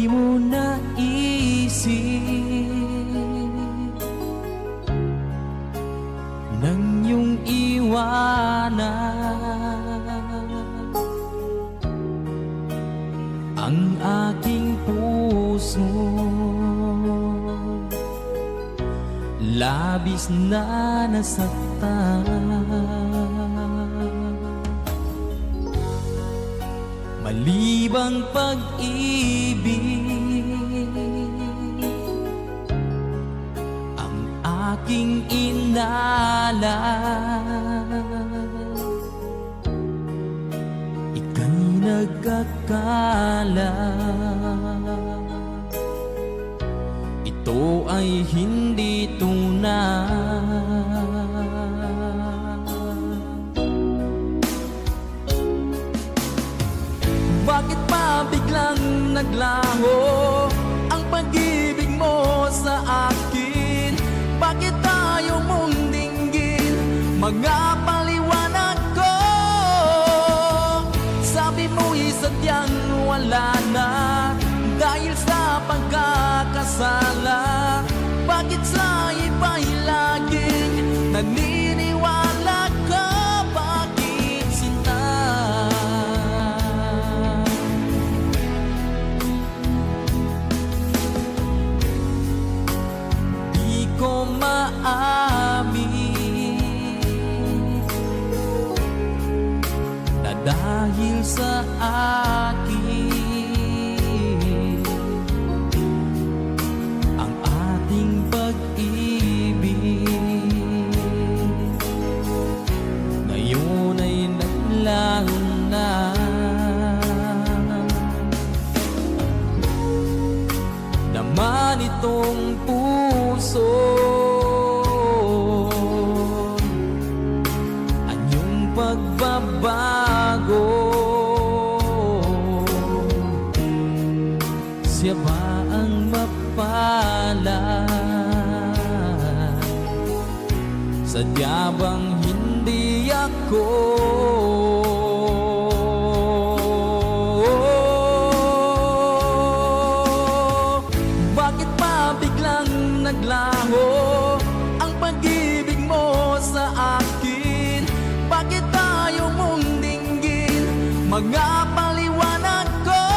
mo naisip nang iyong iwanan ang aking puso, labis na nasaktan. Malibang pag-ibig ang aking inalan, ika'y nagkakala ito ay hindi tunay. Bakit pa biglang naglaho ang pag-ibig mo sa akin? Bakit tayo mong dinggin mga paliwanag ko? Sabi mo'y sadyang wala na dahil sa pagkakasala. Bakit sa iba'y laging naniniwala ka? Bakit sinta? Di ko maamin na dahil sa akin naman itong puso, anyong pagbabago. Siya ba ang mapalad? Sadya bang hindi ako? Naglaho ang pag-ibig mo sa akin? Bakit tayo mong dinggin mga paliwanag ko?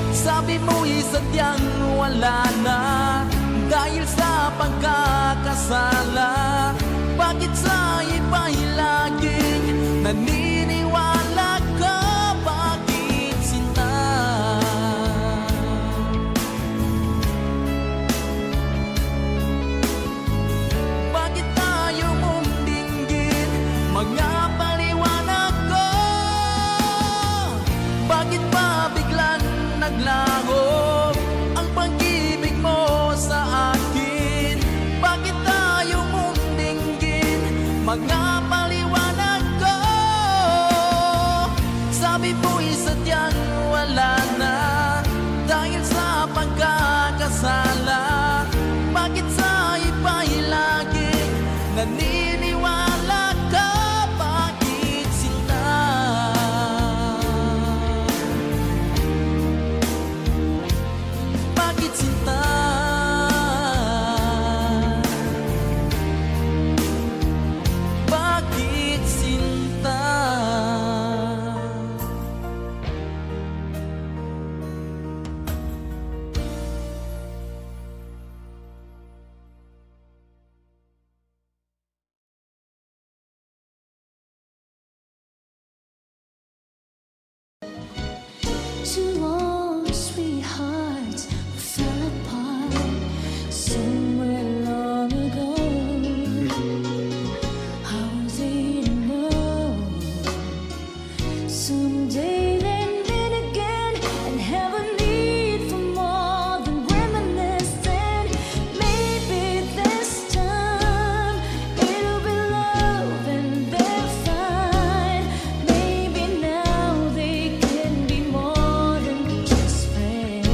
Sabi mo'y sadyang wala na dahil sa pagkakasala. Bakit sa iba'y laging naniniwala ka? Bakit sinta? Mga paliwanag ko, bakit pa biglang naglaho ang pag-ibig mo sa akin? Bakit tayo mong dinggin mga paliwanag ko? Sabi mo'y sadyang wala na dahil sa pagkakasala. Bakit sa iba'y laging naniniwala ka? To all the sweethearts who fell apart somewhere long ago, how was they to know someday they'd meet again and have a need for more than reminiscing? Maybe this time it'll be love and they'll find. Maybe now they can be more. Time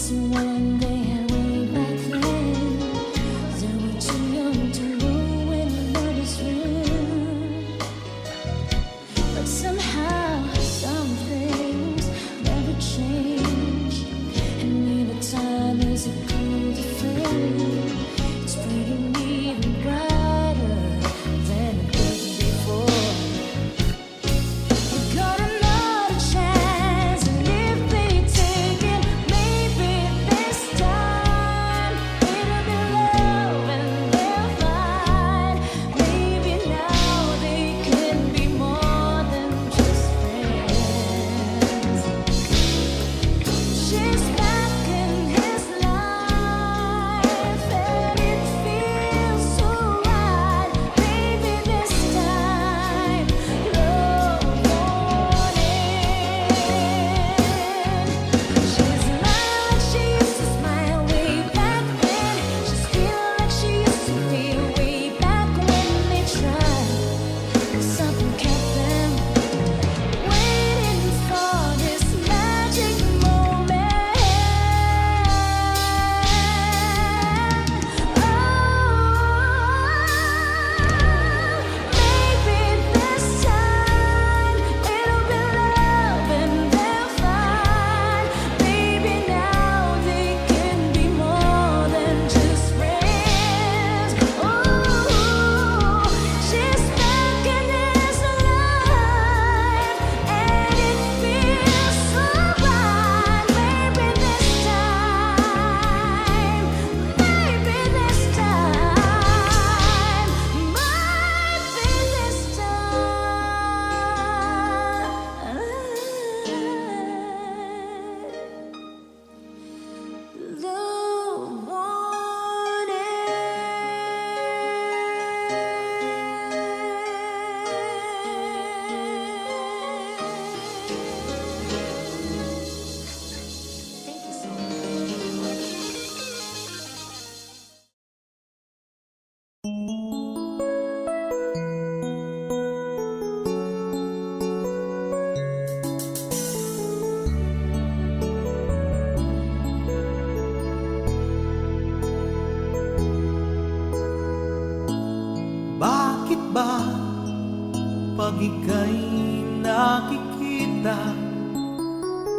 someone they had way back then. They were too young to know when love is real. But somehow some things never change, and neither time is a cold affair. It's burning even brighter than it did before. You got another chance, and if they take it, maybe this time it'll be love and they'll find. Maybe now they can be more than just friends. She's back in his life, and it feels so right. Maybe this time love won in. She's smiling like she used to smile way back then. She's feeling like she used to feel way back when they tried. Something kept them waiting for this magic moment. Maybe this time it'll be love and they'll find. Maybe now they can be more than just friends. Ooh, she's back in his life, and it feels so right. Maybe this time, maybe this time, maybe this time. Love won Thank you so Bakit ba pag ika'y nakikita,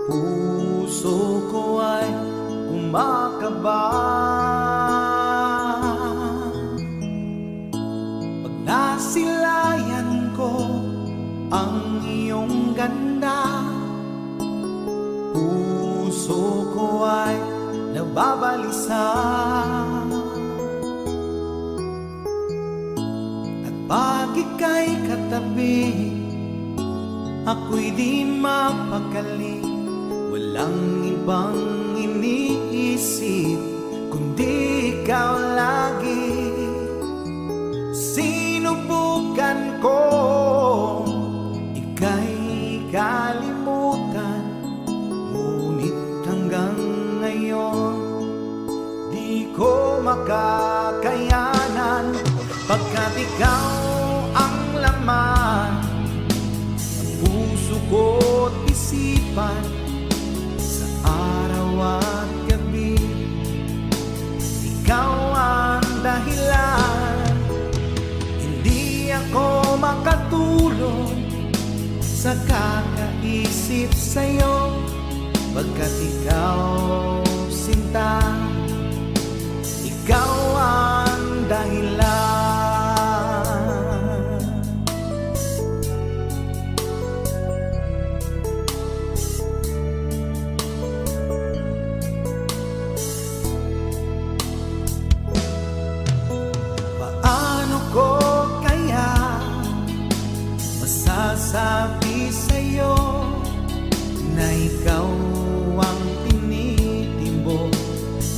puso ko ay kumakaba? Pag nasilayan ko ang iyong ganda, puso ko ay nababalisa. Pag ika'y katabi, ako'y di mapakali. Walang ibang iniisip kundi ikaw lagi. Sinubukan ko ika'y kalimutan, ngunit hanggang ngayon di ko makakayanan. Pagkat ikaw ang laman ng puso ko't isipan, sa araw at gabi ikaw ang dahilan. Hindi ako makatulog sa kakaisip sa'yo, pagkat ikaw sinta, ikaw ang dahilan. Paano ko kaya masasabi sa'yo na ikaw ang tinitimbok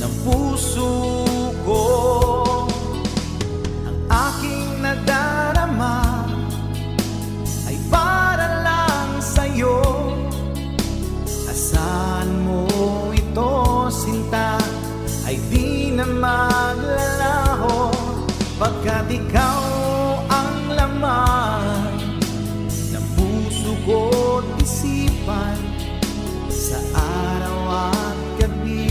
ng puso ko? Ang aking nadarama ay para lang sa'yo. Asahan mo ito, sinta, ay di na maglalaho, pagkat ikaw ang laman ng puso ko't isipan, sa araw at gabi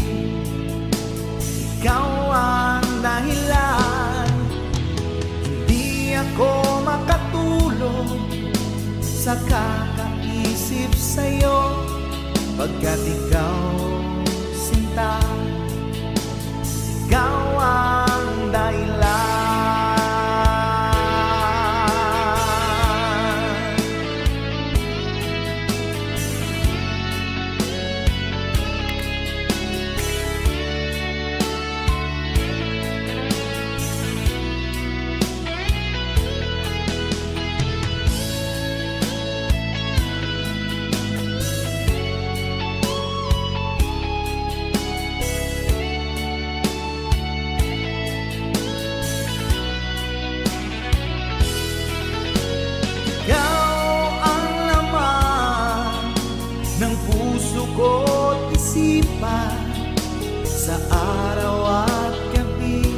sa kakaisip sa'yo, pagkat ikaw, sinta, ikaw ang dahilan. Ko't isipan sa araw at gabi,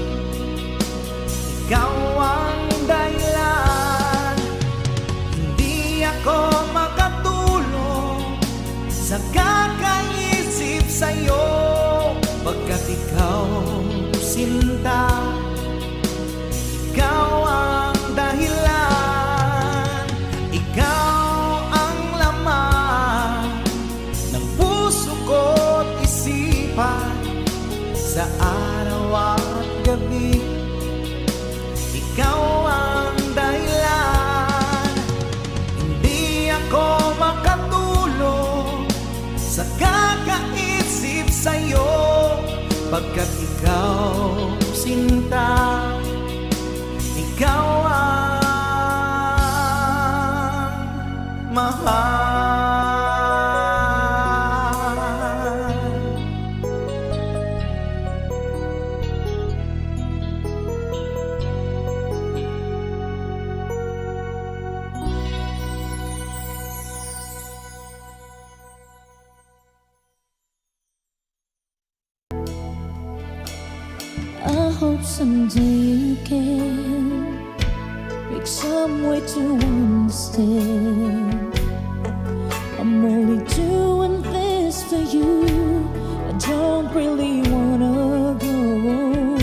ikaw ang dahilan. Hindi ako makatulog sa kakaisip sa'yo, pagkat ikaw, sinta, ikaw ang dahilan. Ikaw ang laman ng puso ko't isipan sa araw at gabi, ikaw ang dahilan. Hindi ako makatulog sa kakaisip sa'yo, pagkat ikaw, sinta, ikaw ang mahal. I hope someday you can make some way to understand. I'm only doing this for you. I don't really wanna go,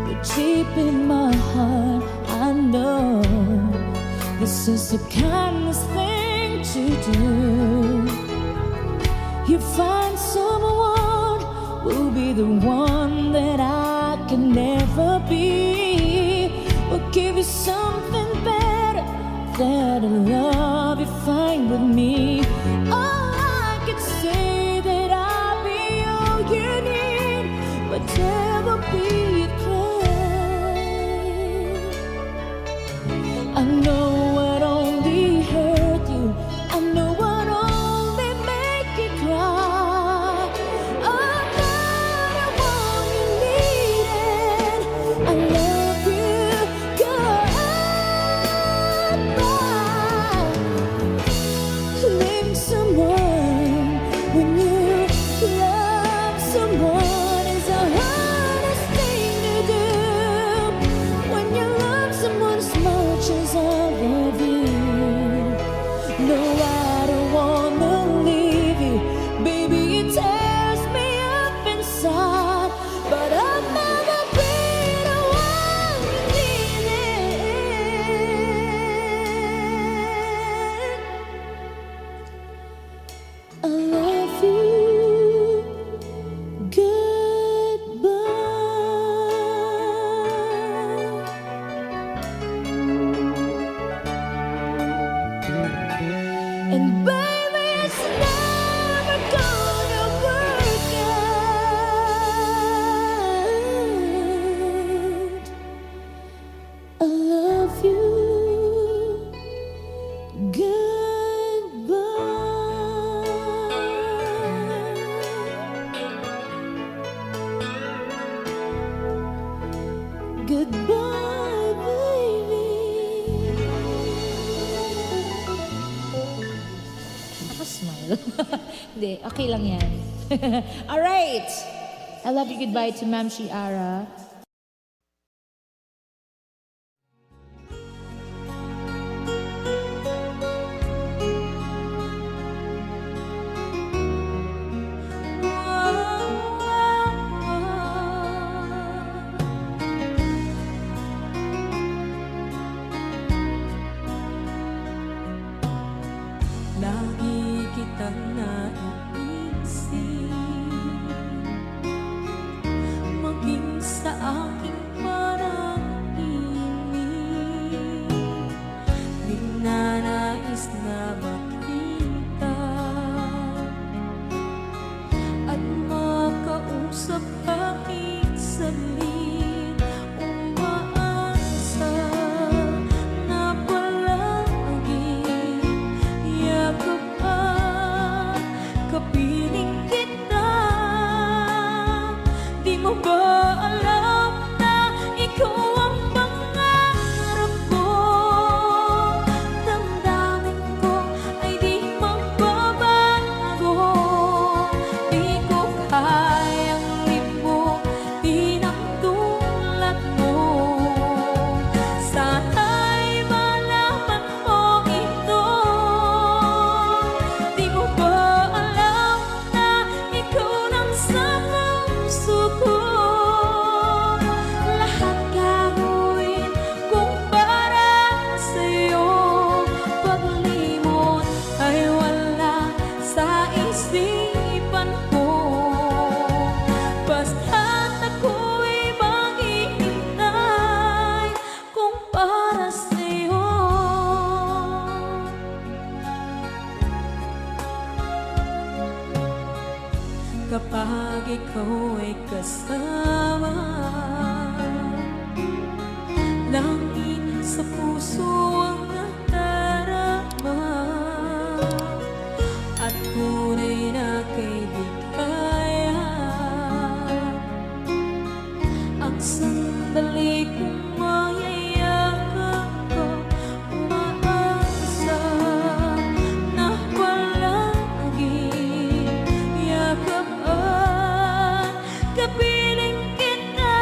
but deep in my heart I know this is the kindest thing to do. You find someone who'll be the one that I can never be. We'll give you something better than a love you find with me. All I can say that I'll be all you need, but never be cry. I know I'd only hurt you, I know I'd only make you cry. I'm not the one you needed. I love you, goodbye. Leaving someone when you love someone is the hardest thing to do. When you love someone as much as I love you. No, I don't wanna leave you, baby, it tears me up inside, but I'll never be the one you needed. I love you, goodbye. And baby, it's never gonna work out. I love you, goodbye. Goodbye, baby. Nakasmile. Hindi, okay lang yan. Alright! I love you goodbye to Ma'am Shiara. kapag ikaw ay kasama. Langit sa puso ang nadarama, at tunay na kaibigan. Ang sandali kong mayayakap ko, umaasa na palaging yakap at kapiling kita.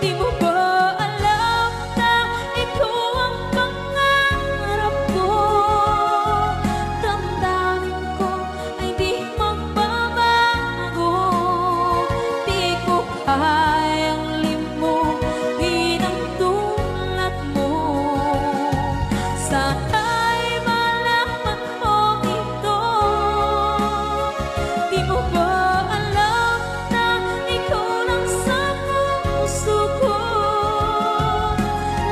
Di mo ba alam na ikaw ang pangarap ko? Damdamin ko ay di magbabago. Di ko kayang limutin ang tulad mo. Sana'y malaman mo ito. Di mo ba alam na ikaw lang sa puso ko?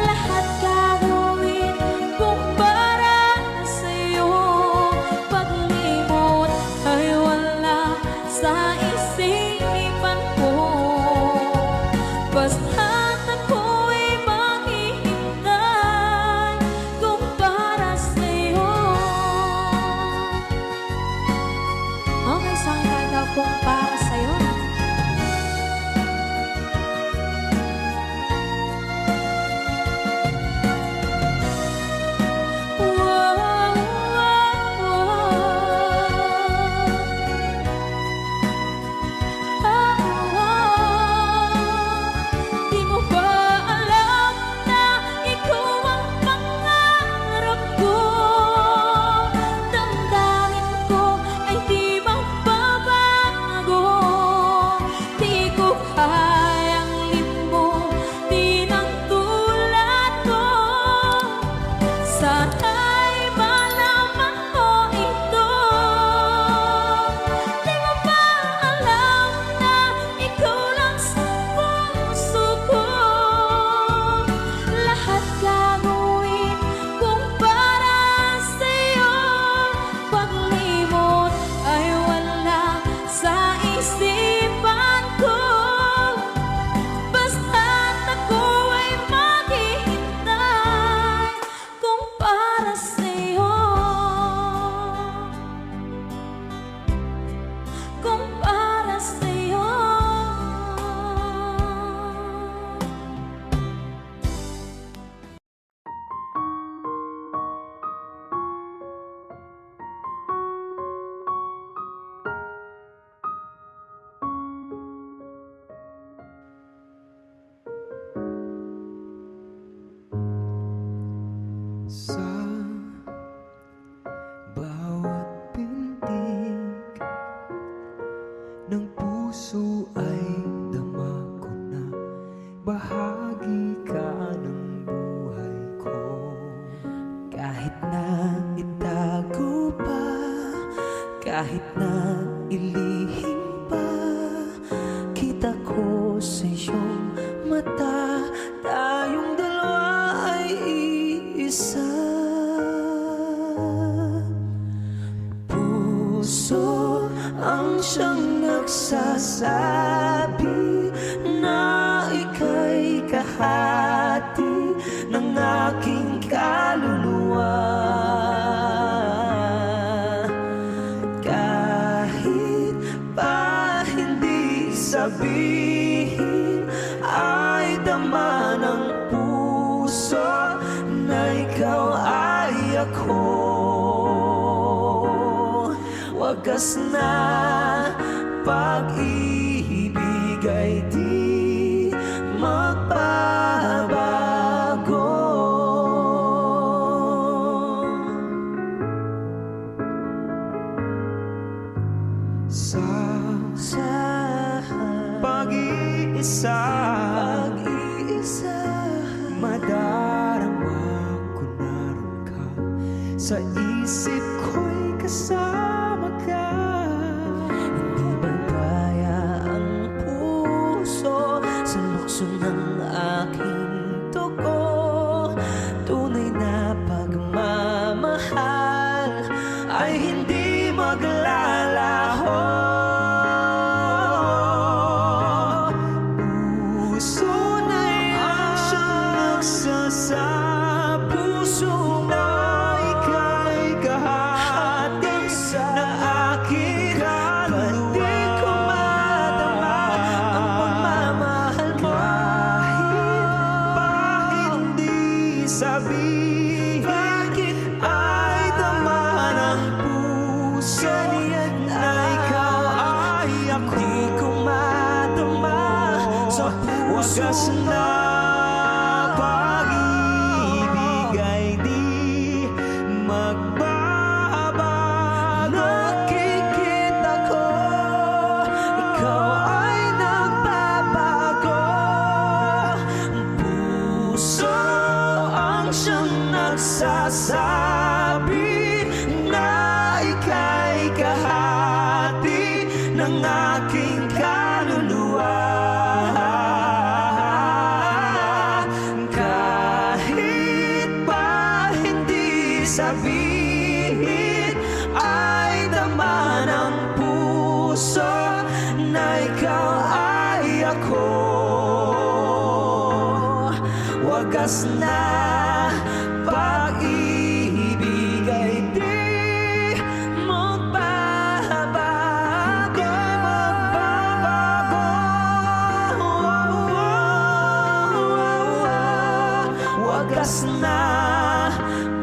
Lahat gagawin kung para sa'yo. Paglimot ay wala sa isipan ko. Basta't ako'y maghihintay kung para sa'yo. Okay, saan kanta kung para sa'yo? Di mo ba alam na ikaw ang pangarap ko? Damdamin ko ay di magbabago. Di ko kayang limutin ang tulad ko. Sana'y malaman mo ito. Di mo ba alam na ikaw lang sa puso ko? Lahat gagawin kung para sa'yo. Paglimot ay wala sa isipan ko. Basta't ako ay maghihintay kung para sa'yo. Kung para sa'yo. Sa bawat pintig ng puso ay dama ko na bahagi ka ng buhay ko. Kahit na itago pa, kahit na ilihim pa, kita ko sa iyong mata, tayong dalawa ay iisa. Puso ang siyang nagsasabi na ika'y kahati ng aking kaluluwa. Kahit pa hindi sabihin, ay dama ng puso na ikaw ay ako. Wagas na pag-ibig ay di magbabago. Sa pag-iisa, madarama ko naroon ka. Sa isip ko'y kasama ka. Hindi magkaya ang puso sa lukso ng aking dugo. Tunay na pagmamahal ay hindi maglalaho. wagas na pag-ibig ay di magbabago. Nakikita ko, ikaw ay nagbabago. Ang puso ang siyang nagsasabi na ika'y kahati ng aking kaluluwa. Kahit pa hindi sabihin, ay dama ng puso na ikaw ay ako. Wagas na pag-ibig ay di magbabago. Wagas na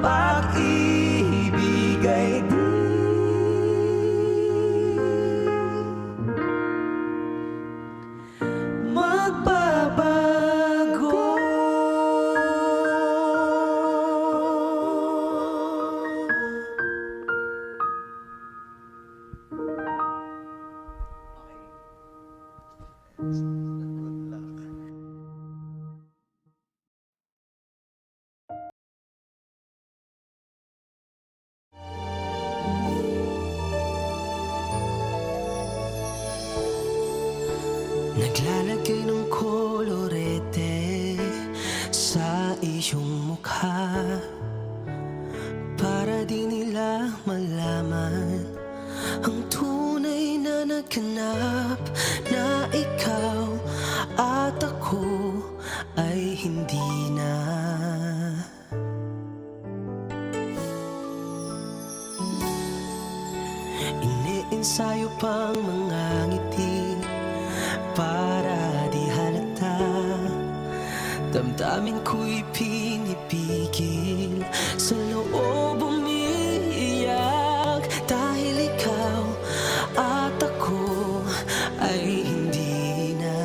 pag-ibig ay di magbabago. Naglalagay ng kolorete sa iyong mukha para di nila malaman ang tunay na naghanap, na ikaw at ako ay hindi na. Iniensayo pang mga ngiti para di halata, damdamin ko'y pinipigil, sa loob umiiyak, dahil ikaw at ako ay hindi na.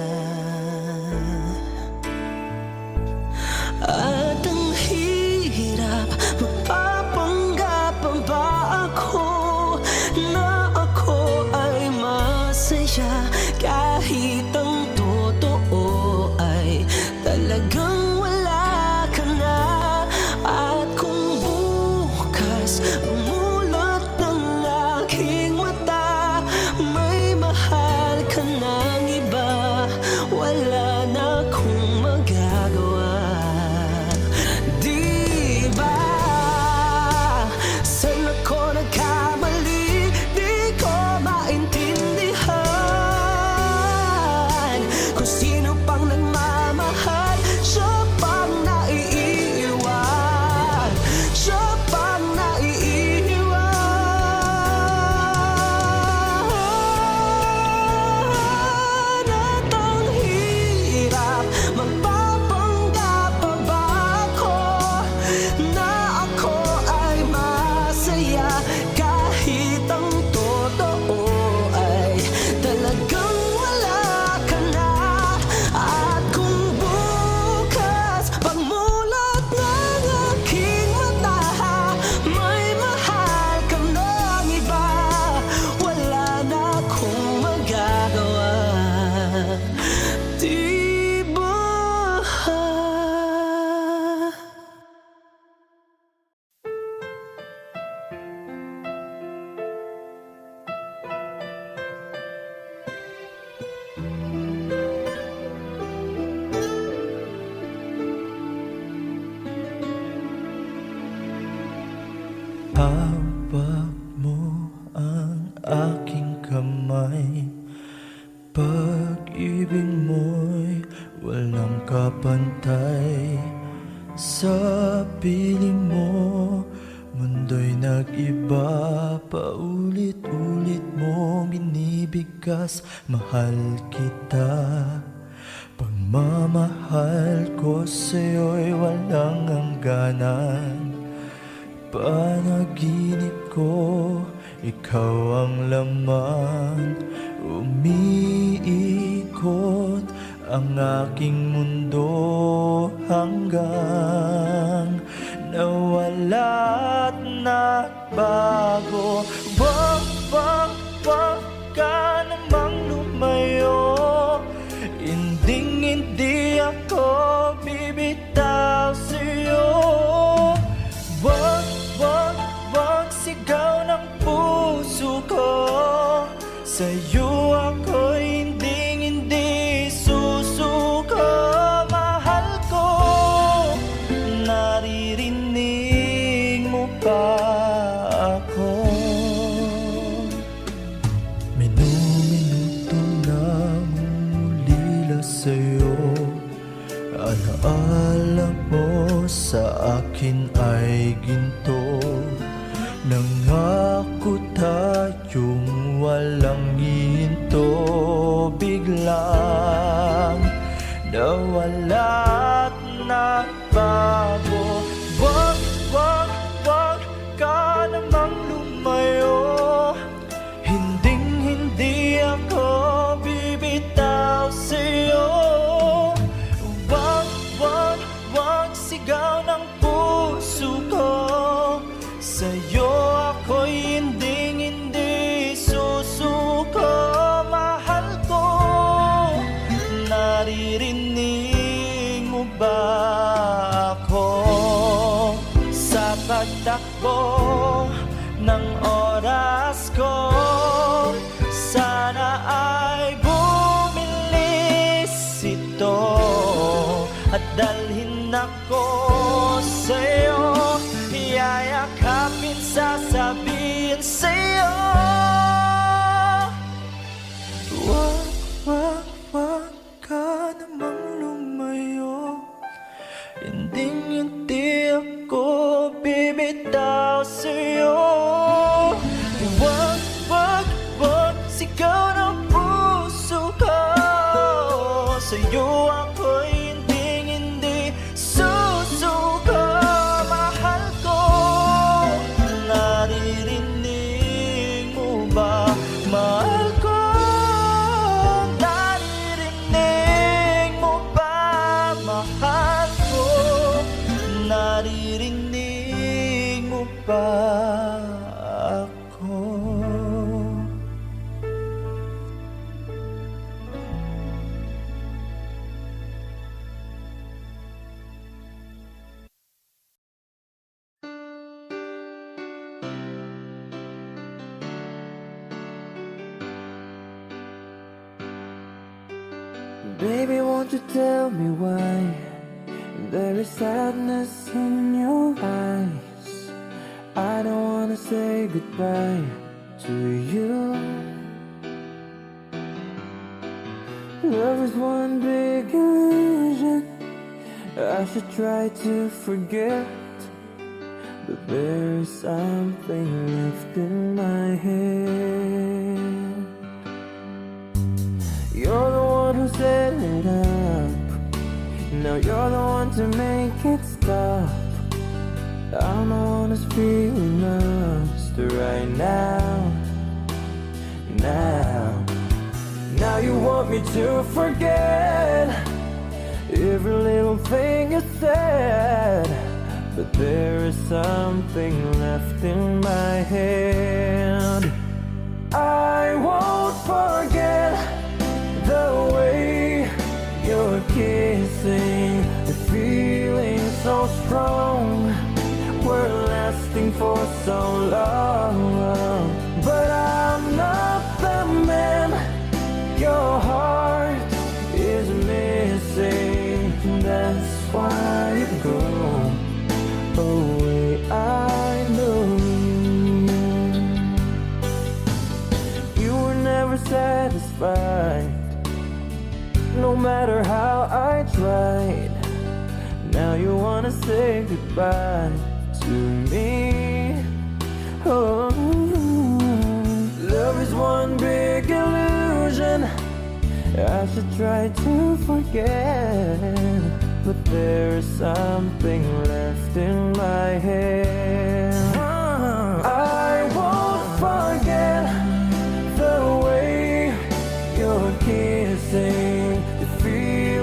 At ang hirap, magpapanggap pa ba ako na ako ay masaya, kahit ang totoo ay talagang wala ka na. At kung bukas umulat ng aking mata, may mahal ka ng iba, wala na akong magagawa. Di ba? Saan ako nagkamali? Di ko maintindihan kung sino pang nagmamahal. Siya pang naiiwan, siya pang naiiwan. At ang hirap, magpapanggap pa ba ako na ako ay masaya, kahit ang totoo ay talagang wala ka na. At kung bukas pagmulat ng aking mata, may mahal ka ng iba, wala na akong magagawa. Di ba? Hawak mo ang aking kamay, pag-ibig mo'y walang kapantay. Sa piling mo, mundo'y nag-iba, paulit-ulit mong binibigkas, mahal kita. Pagmamahal ko sa'yo'y walang hangganan, panaginip ko, ikaw ang laman. Umiikot ang aking mundo hanggang nawala at nagbago. Wag, wag, wag ka namang lumayo, hindi ako bibitaw sa'yo. Wag, wag, wag sigaw ng puso ko, sa'yo ako hindi susuko. Mahal ko, naririnig mo ba ako? Minuto nang ulila sa'yo, alaala mo sa akin ay ginto. Nangako tayong walang hinto, biglang nawala at nagbago. Wag, wag, wag ka namang lumayo, hindi ako bibitaw sa'yo. Wag, wag, wag sigaw ng puso ko, sa'yo ako'y hindi susuko. Mahal ko, naririnig mo ba ako? Sa pagtakbo ng oras ko, sana ay bumilis ito at dalhin ako sa'yo, yayakapin, sasabihin sa'yo. Wag, wag, wag ka namang lumayo, hindi ako bibitaw sa'yo. Wag, wag, wag sigaw ng puso ko, sa'yo ako'y hindi susuko. Mahal ko, naririnig mo ba? Mahal ko, naririnig mo ba? Mahal ko, naririnig mo ba ako? Baby, won't you tell me why there is sadness in your eyes? I don't wanna say goodbye to you. Love is one big illusion I should try to forget, but there is something left in my head. You're the one who set it up, now you're the one to make it stop. I'm the one who's feeling lost right now. Now you want me to forget every little thing you said, but there is something left in my head. I won't forget the way you're kissing, the feeling so strong, we're lasting for so long. But I'm not the man your heart is missing. That's why you go away. I know you were never satisfied, no matter how I tried. Now you wanna say goodbye to me. Oh, love is one big illusion I should try to forget, but there's something left in my head. I won't forget the way you're kissing, the feeling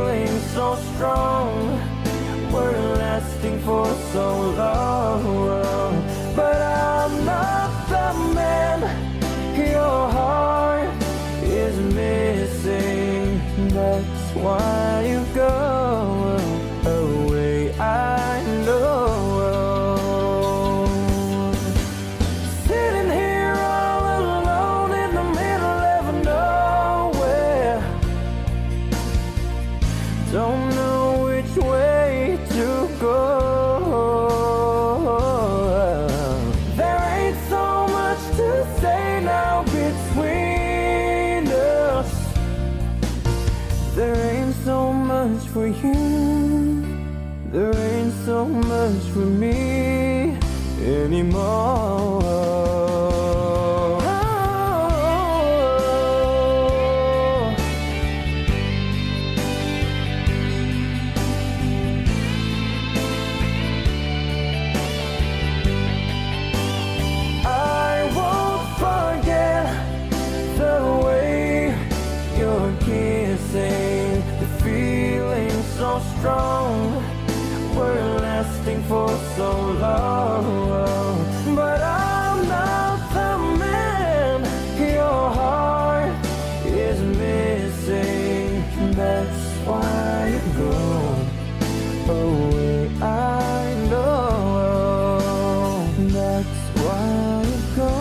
for you. There ain't so much for me anymore. I won't forget the way you're kissing, the feeling so strong. We're lasting for so long, but I'm not the man your heart is missing. That's why you go away. I know. That's why you go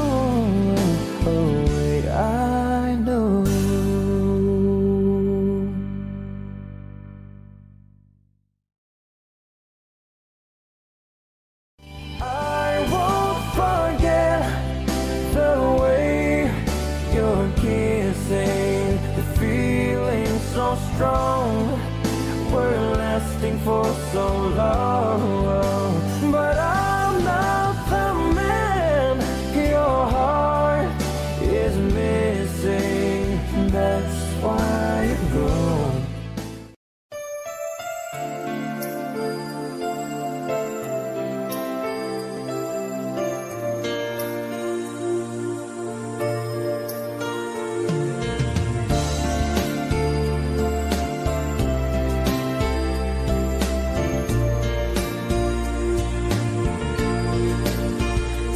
away. I know. I won't forget the way you're kissing, the feeling so strong. We're lasting for so long, but I'm not the man your heart is missing. That's why you go.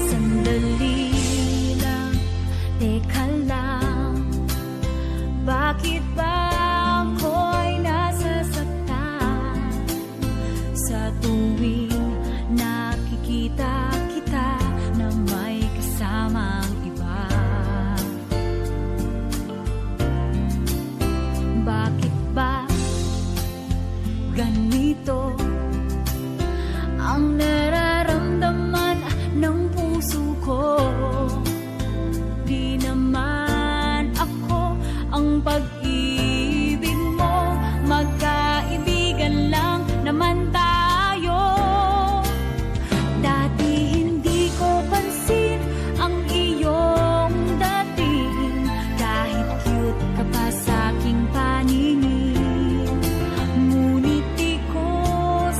Sandali lang, teka lang, bakit ba ako'y nasasaktan sa tuwing nakikita kita na may kasamang iba? Bakit ba ganito ang nararamdaman ng puso ko? Di naman ako ang pag-ibig mo, magkaibigan lang naman tayo. Dati hindi ko pansin ang iyong dating, kahit cute ka pa sa aking paningin. Ngunit di ko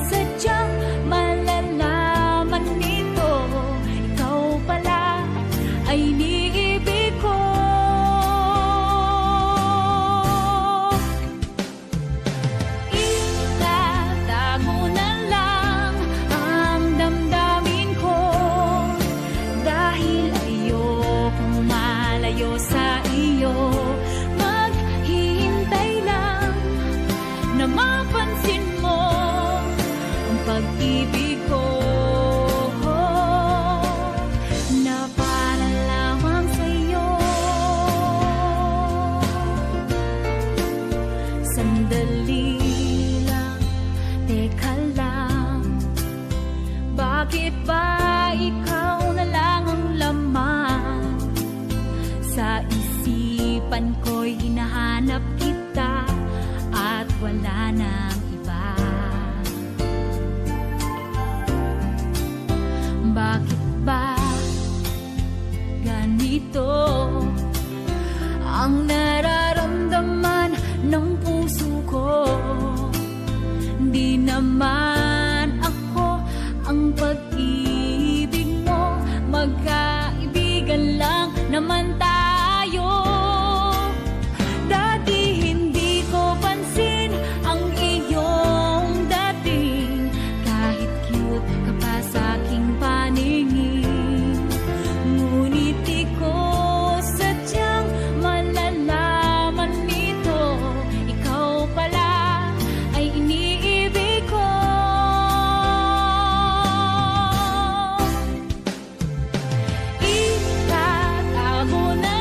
sadyang malalaman nito, ikaw pala ay iniibig ko. Itatago na lang ang damdamin ko, dahil ayokong malayo sa iyo. Maghihintay lang na mapansin mo ang pag-ibig ko, na para lamang sa'yo. Sandali lang, teka lang, bakit ba ikaw na lang ang laman sa isipan ko'y hinahanap kita at wala nang iba? Bakit ba ganito ang nararamdaman ng puso ko? Di naman ako ang pag-ibig mo, magkaibigan lang naman tayo. Dati hindi ko pansin ang iyong dating, kahit cute ka pa sa aking paningin. Ngunit di ko sadyang malalaman nito, ikaw pala ay iniibig ko. Itatago na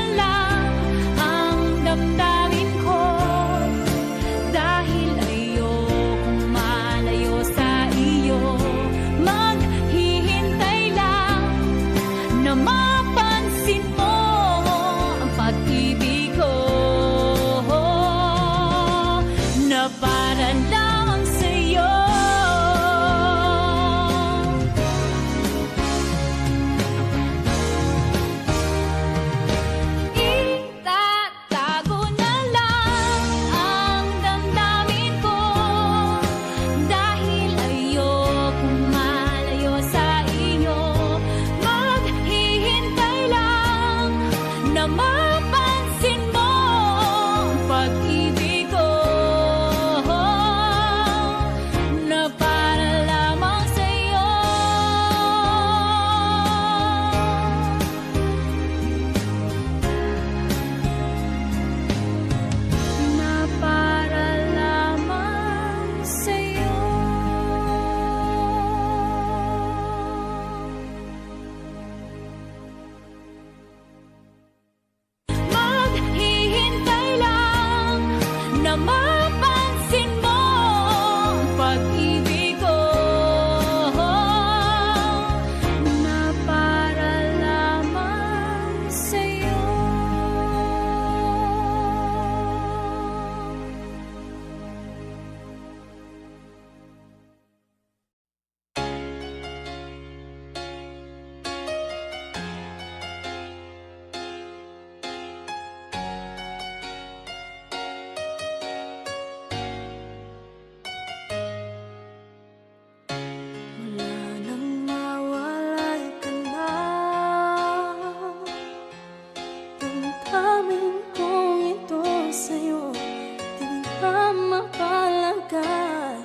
na mapansin mo ang pag-ibig ko na para lamang sa'yo. Na para lamang sa'yo. Maghihintay lang na mapansin mo ang pag-ibig ko na para lamang sa'yo. Wala nang mawalay ka na. Damdamin kong ito sa'yo, di na mapalagay.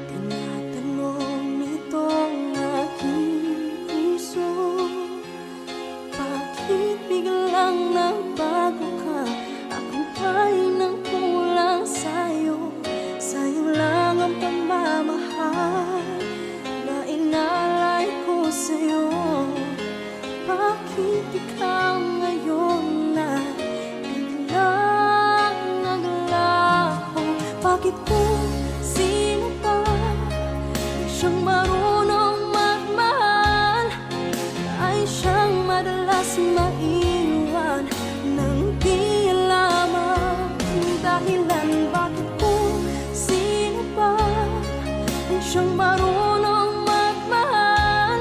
Tinatanong nitong aking puso, bakit biglang nagbago ka? Ako ba'y nang kulang sa'yo? Sa'yo lang ang pagmamahal na inalay ko sa'yo. Bakit ikaw ngayon na biglang naglaho? Bakit kung sino ka ay siyang marunong magmahal, ay siyang madalas maiwan ng di lamang dahilan? Bakit kung sino pa ay siyang marunong magmahal,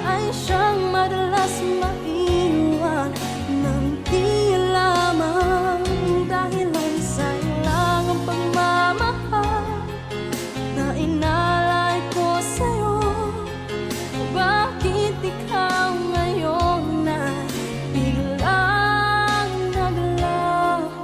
ay siyang madalas maiwan ng di lamang dahilan? Sa'yo lang ang pagmamahal na inalay ko sa'yo. Bakit ikaw ngayon na biglang naglaho?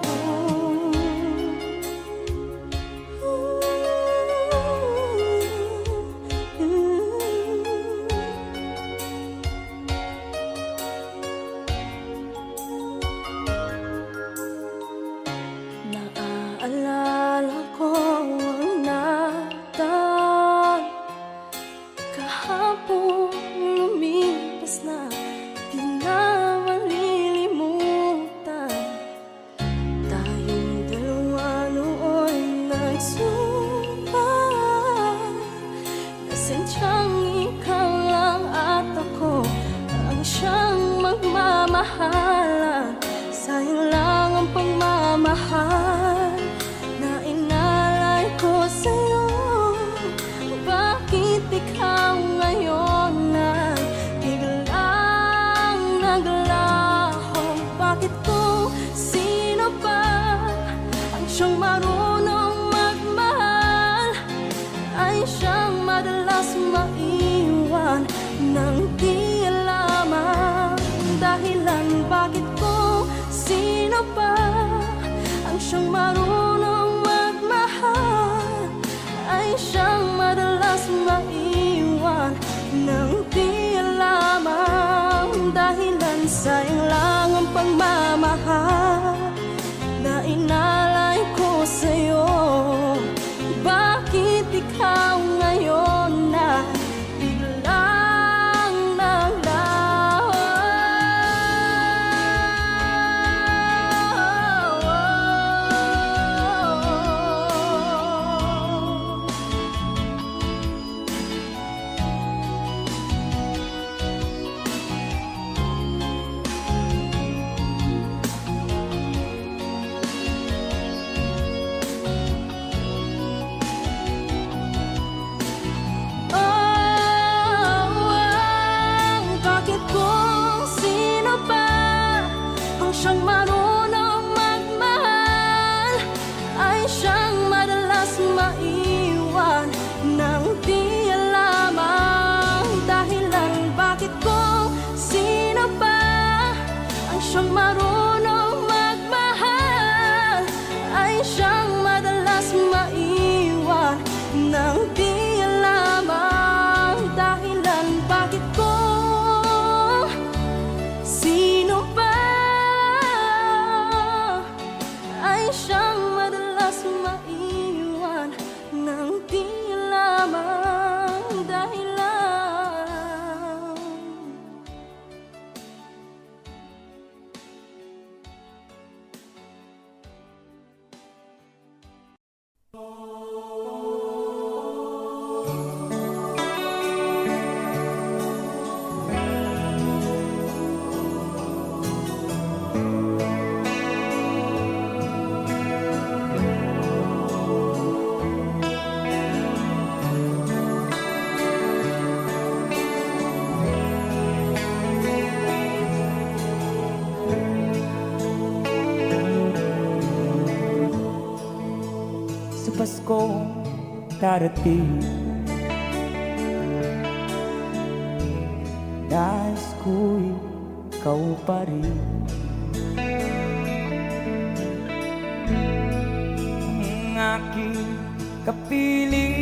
Naaalala ko ang nakaraan, kahapon lumipas na, di na malilimutan. Tayong dalawa noon nagsumpay, na sadyang ikaw lang at ako ang siyang magmamahalan. Sa'yo lang ang pagmamahal na inalay ko sa'yo. Bakit ikaw ngayon na biglang naglaho? Bakit kung sino pa ang siyang marunong magmahal, ay siyang madalas maiwan ng di lamang dahilan? Bakit kung sino pa ang siyang marunong magmahal, ay siyang madalas maiwan ng di lamang dahilan? Sayang lang ang pagmamahal na inalay ko sa'yo. Bakit ikaw ngayon na biglang naglaho? marunong magmahal ay siyang madalas maiwan nang di alam ang dahilan bakit ko sino ba ay siyang madalas maiwan nang di alam ang dahilan. Sa Pasko darating, nais ko'y ikaw pa rin. Ang aking kapiling,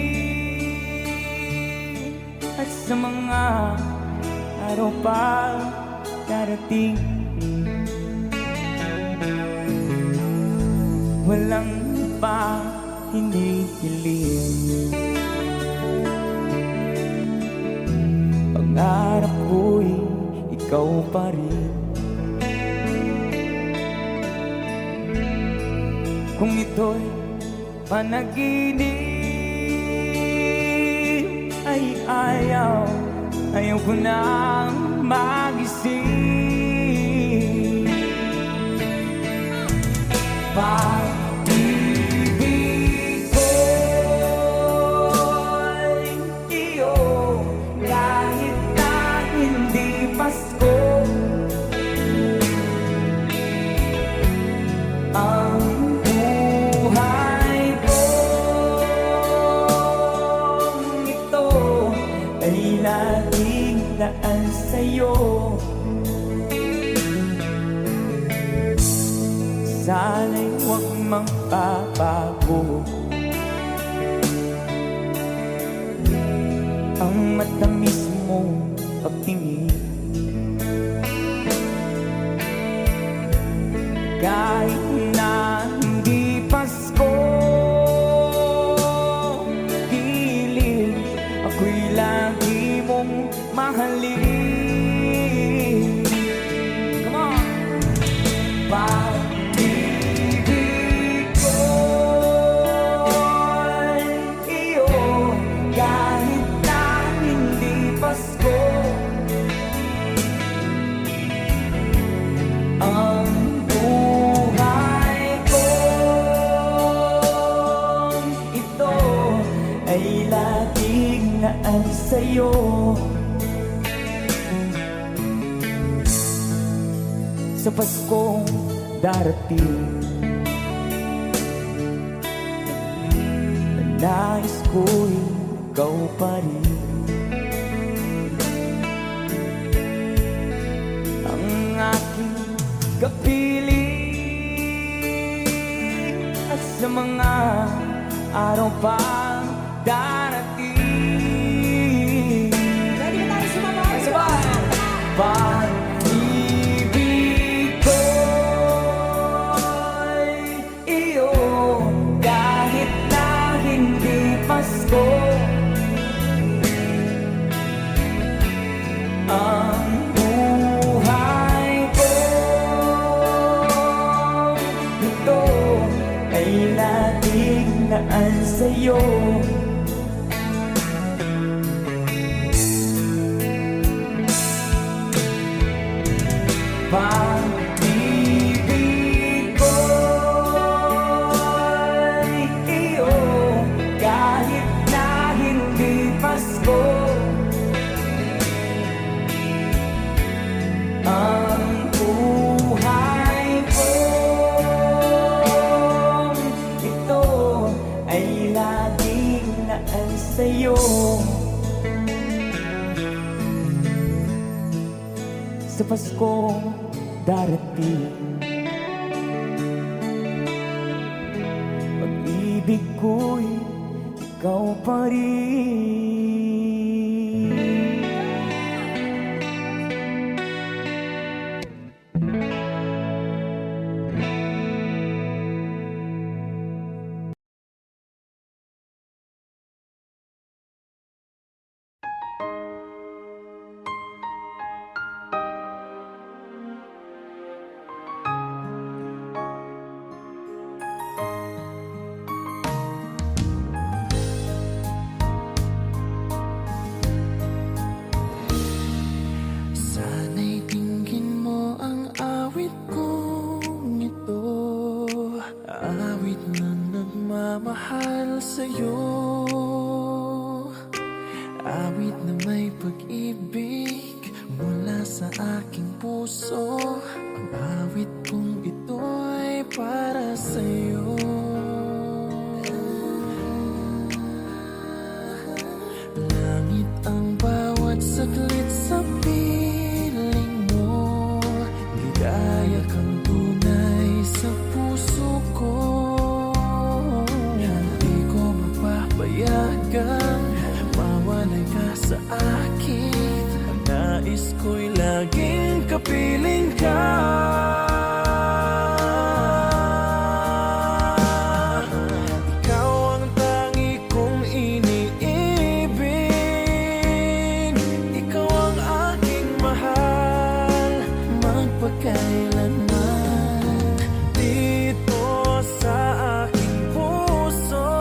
at sa mga araw pa darating, walang pa hinihiling. Pangarap ko'y ikaw pa rin. Kung ito'y panaginip, ay ayaw ko nang magising. Pag-ibig ko'y iyo, kahit na hindi Pasko. Ang buhay kong ito ay laging daan sa'yo. Sana'y huwag magbabago ang matamis mong pagtingin. Kahit na hindi Pasko, pilit ako'y lagi mong mahalin. Come on! Pag-ibig ko'y iyo, kahit na hindi Pasko. Ang buhay kong ito ay laging naan sa'yo. Sa Paskong darating, nais ko'y ikaw pa rin. Ang aking kapiling, at sa mga araw pa darating. Ready na tayo sumabay? Sabay! Pag-ibig ko'y iyo, kahit na hindi Pasko. Ang buhay kong ito ay laging naan sa'yo. Pag-ibig ko'y iyo, kahit na hindi Pasko. Ang buhay kong ito ay laging naan sa'yo. Sa Paskong darating. Pag-ibig ko'y ikaw pa rin. Sana'y tingin mo ang awit kong ito, awit na nagmamahal sa'yo, awit na may pag-ibig mula sa aking puso. Ang awit kong ito'y para sa'yo. Langit ang bawat saglit sa piling mo, ligaya kang tunay sa puso ko. Hindi ko mapapayagang mawalay ka sa akin. Ang nais ko'y laging kapiling ka. Ikaw ang tangi kong iniibig, ikaw ang aking mahal, magpakailanman. Dito sa aking puso,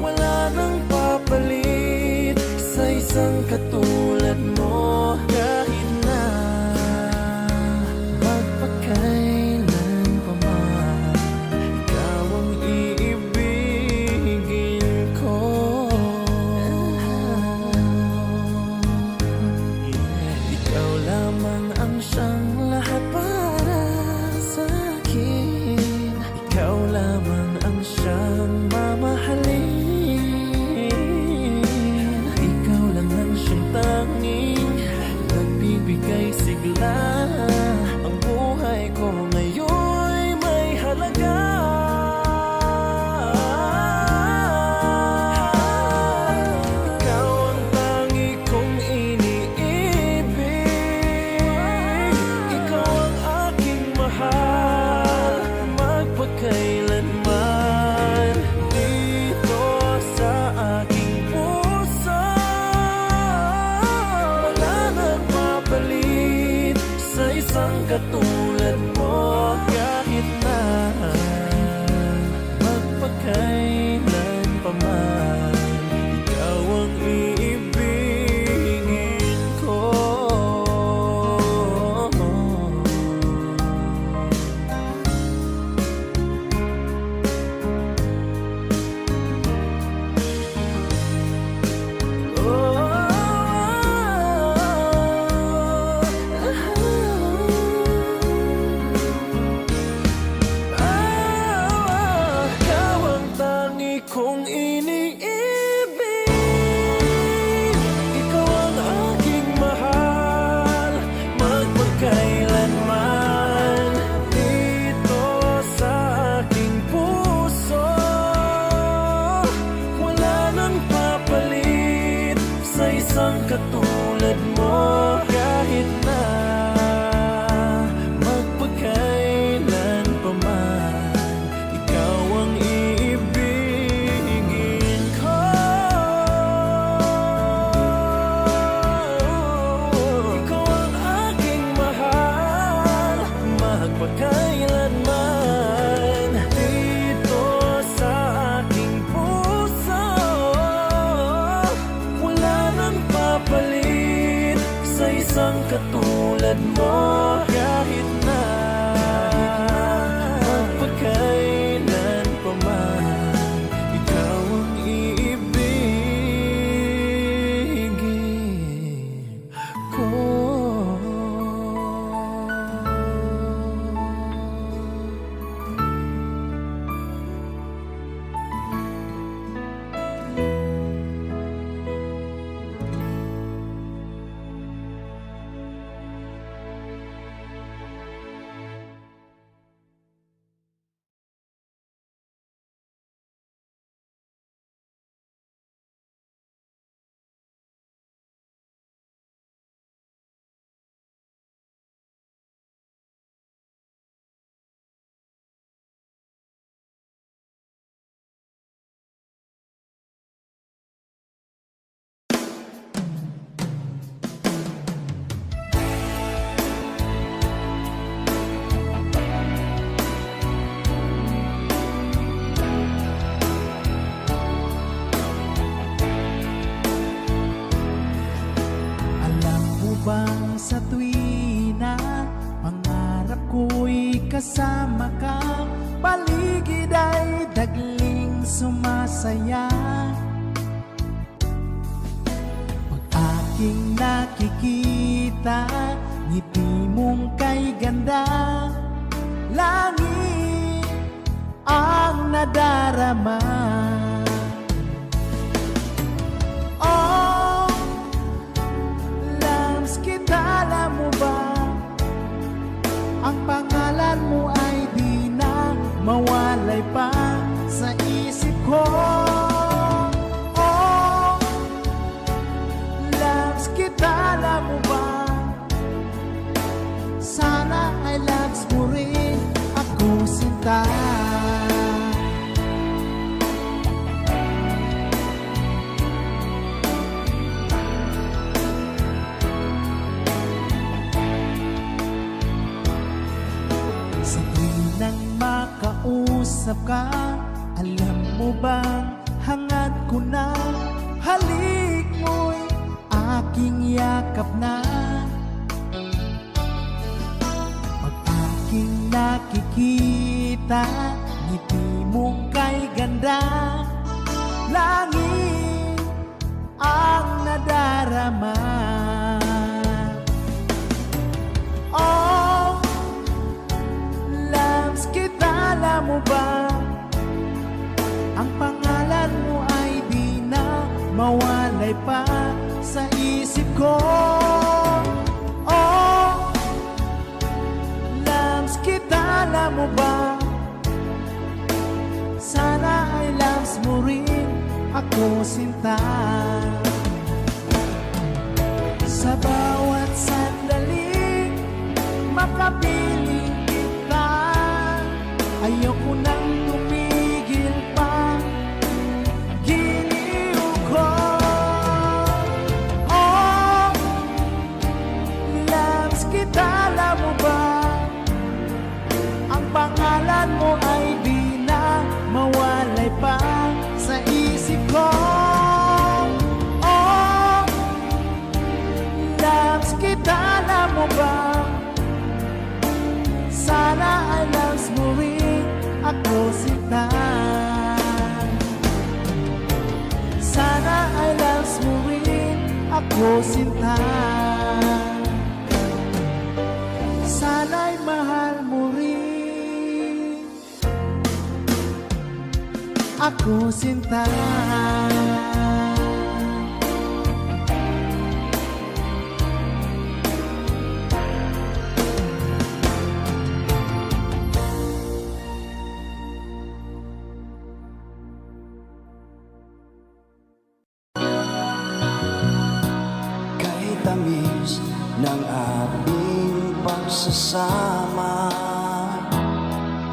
wala nang papalit sa isang katulad mo. Kahit na magpakailan pa man, ikaw ang iibigin ko. Ikaw lamang ang siyang lahat para sa akin. Ikaw lamang ang siyang mamahalin. Ikaw lang ang siyang tanging nagbibigay sigla. Ang buhay ko ngayon'y may halaga. Ikaw ang tangi kong iniibig, ikaw ang aking mahal, magpakailanman. Dito sa aking puso, wala nang mapalit sa isang katulad mo. Kahit na magpakailan pa man, ikaw ang iibigin ko. Ikaw ang tangi kong iniibig, ikaw ang aking mahal, magpakailanman. Dito sa aking puso, wala nang papalit sa isang katulad mo. Kahit na magpakailan pa man, ikaw ang iibigin ko. Ikaw ang aking mahal, magpakailanman. Dito sa aking puso, wala nang papalit sa isang katulad mo. Kahit na magpakailan pa man, ikaw ang iibigin ko. kasama ka, paligid ay dagling sumasaya. Pag aking nakikita, ngiti mong kay ganda, langit ang nadarama. Oh, Lams, kita alam mo ba, ang pangalan mo ay di na mawalay pa sa isip ko. Oh, Lams, kita alam mo ba, sana ay loves mo rin ako, sinta. Sa tuwing nang makausap ka, alam mo bang hangad ko na, halik mo'y aking yakap na. Aking nakikita, ngiti mong kay ganda, langit ang nadarama. Oh, Lams, kita alam mo ba, ang pangalan mo ay di na mawalay pa sa isip ko. Kita alam mo ba, sana ay loves mo rin ako, sinta. Sa bawat sandali, makapiling kita, ayoko nang tumigil pa, giliw ko. Oh, loves, kita alam mo ba, pangalan mo ay di na mawalay pa sa isip ko. Oh, Loves, kita alam mo ba, sana ay loves mo rin ako, sinta. Sana ay loves mo rin ako, sinta. Sana'y mahal mo rin ako, sinta. Kahit tamis ng ating pagsasama,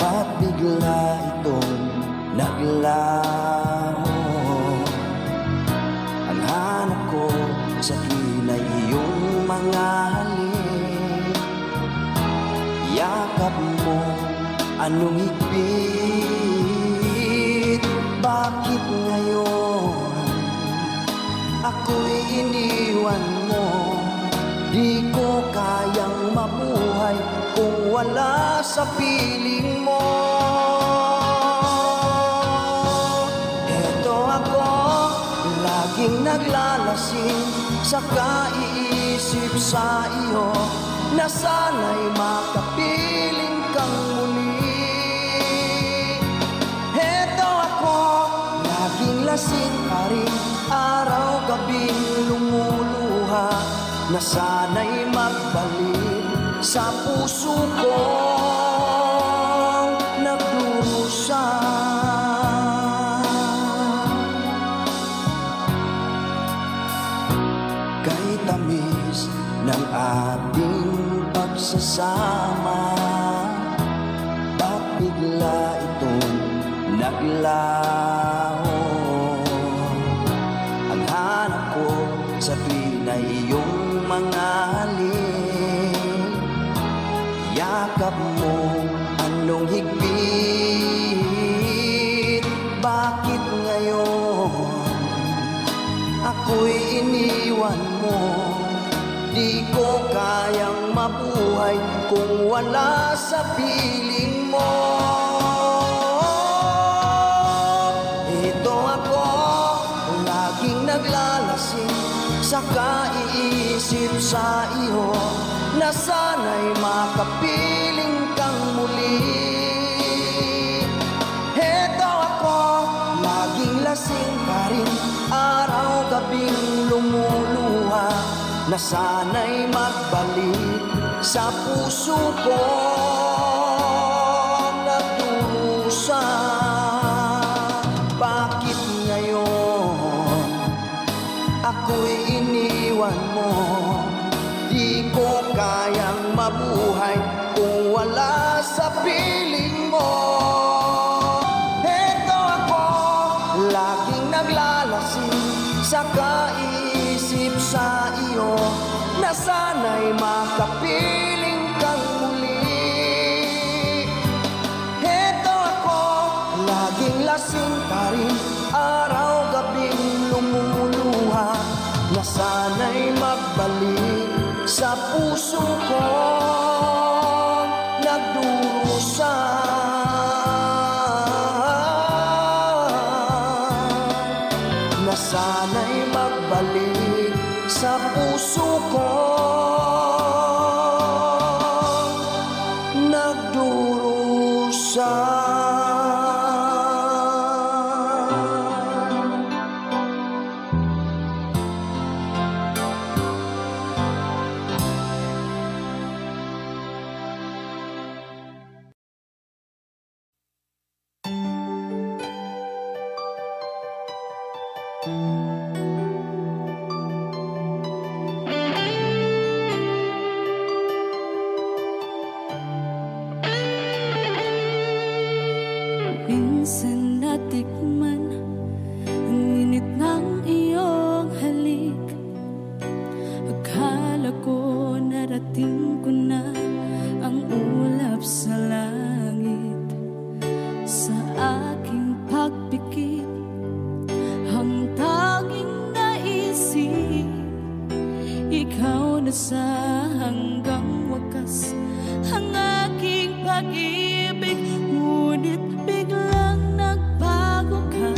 at bigla itong naglaho. Ang hanap ko sa tuwin ay iyong mga halik. Yakap mo, anong higpit? Bakit ngayon ako'y iniwan mo? Di ko kayang mabuhay kung wala sa piling mo. Eto ako, laging naglalasing sa kaiisip sa iyo, na sana'y makapiling kang muli. Eto ako, laging lasing pa rin, araw-gabing lumuluha, na sana'y magbalik sa puso kong nagdurusa. Kahit tamis ng ating pagsasama, ba't bigla itong naglaho? Ang hanap ko sa tuwin ay iyong mga halik. Yakap mo, anong higpit? Bakit ngayon ako'y iniwan mo? Di ko kayang mabuhay mabuhay kung wala sa piling mo. Ito ako, laging naglalasing sa kaiisip sa iyo, na sana'y makapiling kang muli. Ito ako, laging lasing pa rin, araw-gabing lumuluha, na sana'y magbalik sa puso ko nagdurusa. Bakit ngayon ako'y iniwan mo? Di ko kayang mabuhay kung wala sa piling mo. Eto ako, laging naglalasing sa kaiisip sa iyo, na sana'y makapiling kang muli. Eto ako, laging lasing pa rin, araw-gabing lumuluha, na sana'y magbalik sa puso ko nagdurusa. Na sana'y magbalik sa puso ko nagdurusa. Minsan natikman ang init ng iyong halik. Akala ko narating ko na ang ulap sa langit. Sa aking pagpikit, ang tanging naisip, ikaw na sa hanggang wakas ang aking pag-ibig. Ngunit biglang nagbago ka,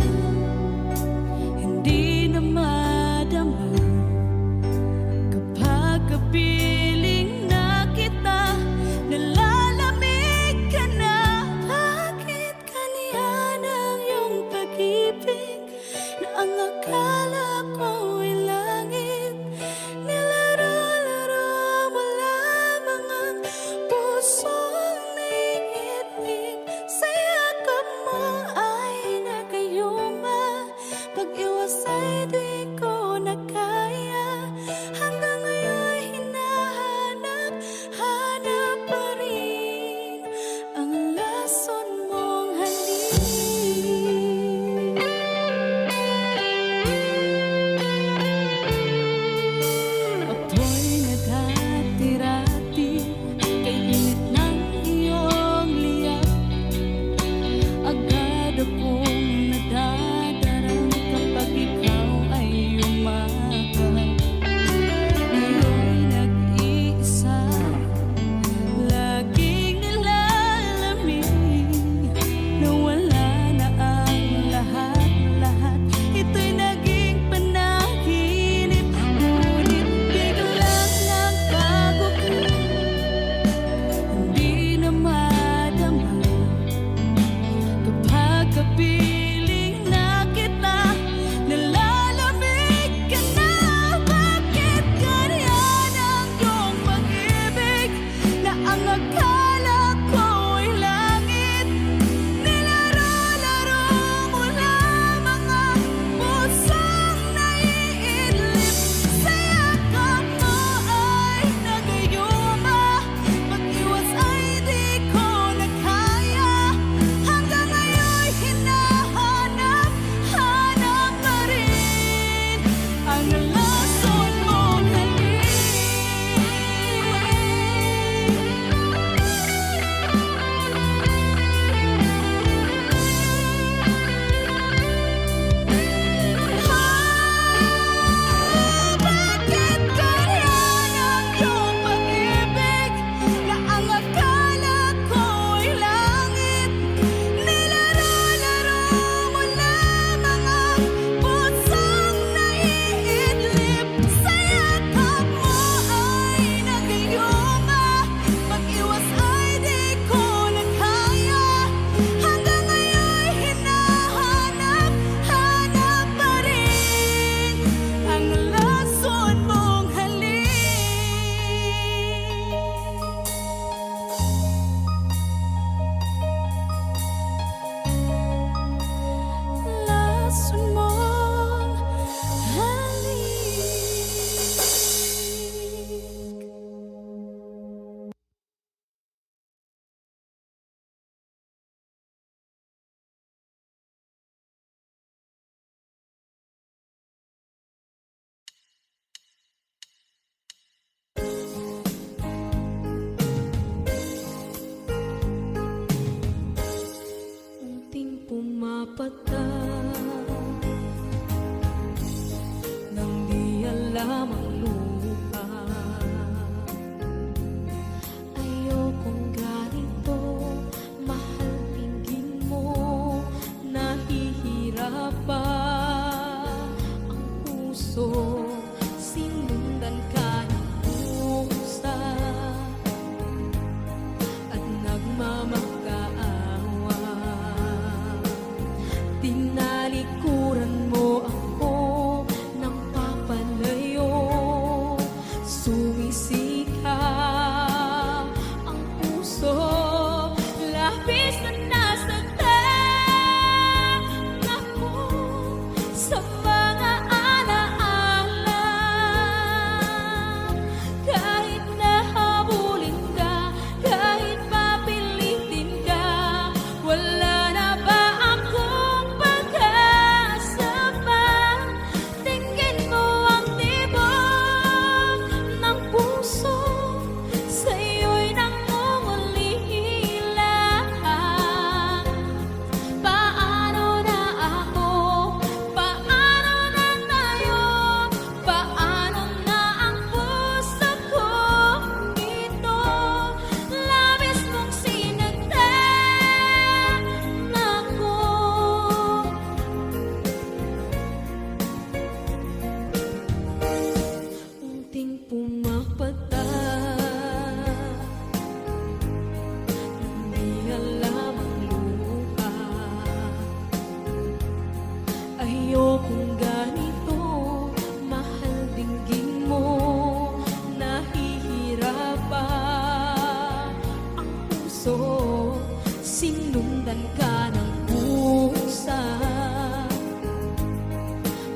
puso, sinundan ka ng pusa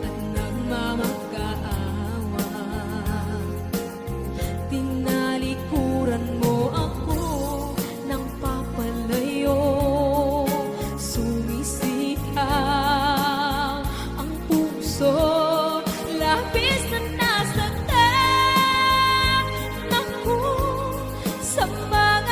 at nagmamakaawa. Tinalikuran mo ako ng papalayo, sumisigaw ang puso, labis na nasaktan. Naku, sa mga